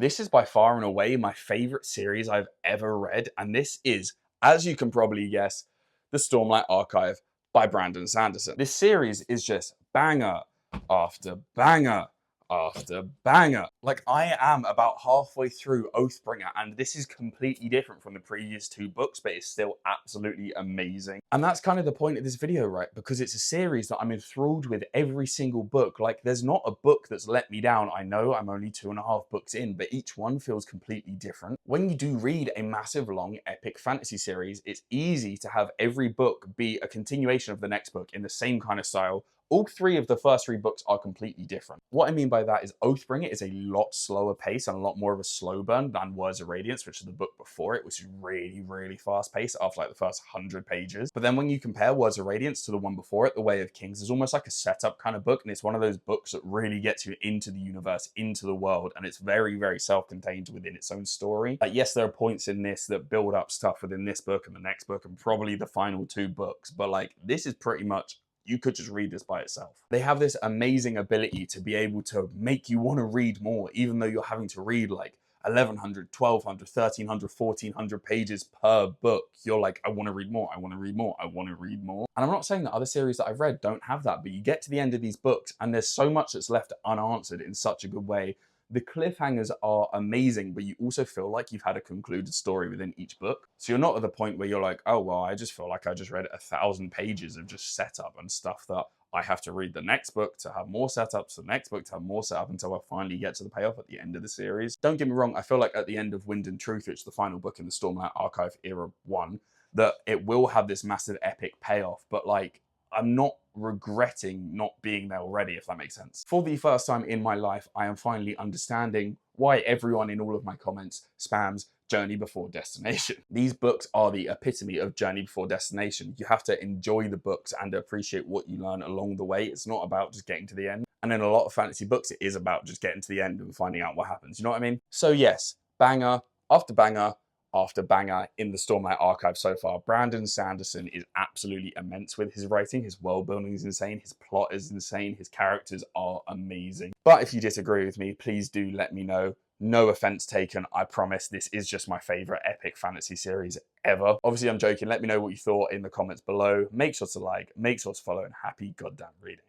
This is by far and away my favorite series I've ever read, and this is, as you can probably guess, the Stormlight Archive by Brandon Sanderson. This series is just banger after banger after banger. Like, I am about halfway through Oathbringer, and this is completely different from the previous two books, but it's still absolutely amazing. And that's kind of the point of this video, right? Because it's a series that I'm enthralled with every single book. Like, there's not a book that's let me down. I know I'm only 2.5 books in, but each one feels completely different. When you do read a massive, long, epic fantasy series, it's easy to have every book be a continuation of the next book in the same kind of style. All three of the first three books are completely different. What I mean by that is Oathbringer is a lot slower pace and a lot more of a slow burn than Words of Radiance, which is the book before it, which is really, really fast paced after like the first 100 pages. But then when you compare Words of Radiance to the one before it, The Way of Kings, is almost like a setup kind of book, and it's one of those books that really gets you into the universe, into the world, and it's very, very self-contained within its own story. Like, yes, there are points in this that build up stuff within this book and the next book and probably the final two books, but like, this is pretty much, you could just read this by itself. They have this amazing ability to be able to make you want to read more, even though you're having to read like 1,100, 1,200, 1,300, 1,400 pages per book. You're like, I want to read more, I want to read more, I want to read more. And I'm not saying that other series that I've read don't have that, but you get to the end of these books and there's so much that's left unanswered in such a good way. The cliffhangers are amazing, but you also feel like you've had a concluded story within each book. So you're not at the point where you're like, oh, well, I just feel like I just read 1,000 pages of just setup and stuff that I have to read the next book to have more setups, the next book to have more setup until I finally get to the payoff at the end of the series. Don't get me wrong, I feel like at the end of Wind and Truth, which is the final book in the Stormlight Archive Era 1, that it will have this massive epic payoff, but like, I'm not regretting not being there already, if that makes sense. For the first time in my life, I am finally understanding why everyone in all of my comments spams Journey Before Destination. These books are the epitome of Journey Before Destination. You have to enjoy the books and appreciate what you learn along the way. It's not about just getting to the end. And in a lot of fantasy books, it is about just getting to the end and finding out what happens. You know what I mean? So yes, banger after banger after banger in the Stormlight Archive so far. Brandon Sanderson is absolutely immense with his writing. His world building is insane. His plot is insane. His characters are amazing. But if you disagree with me, please do let me know. No offense taken, I promise. This is just my favorite epic fantasy series ever. Obviously, I'm joking. Let me know what you thought in the comments below. Make sure to like, make sure to follow, and happy goddamn reading.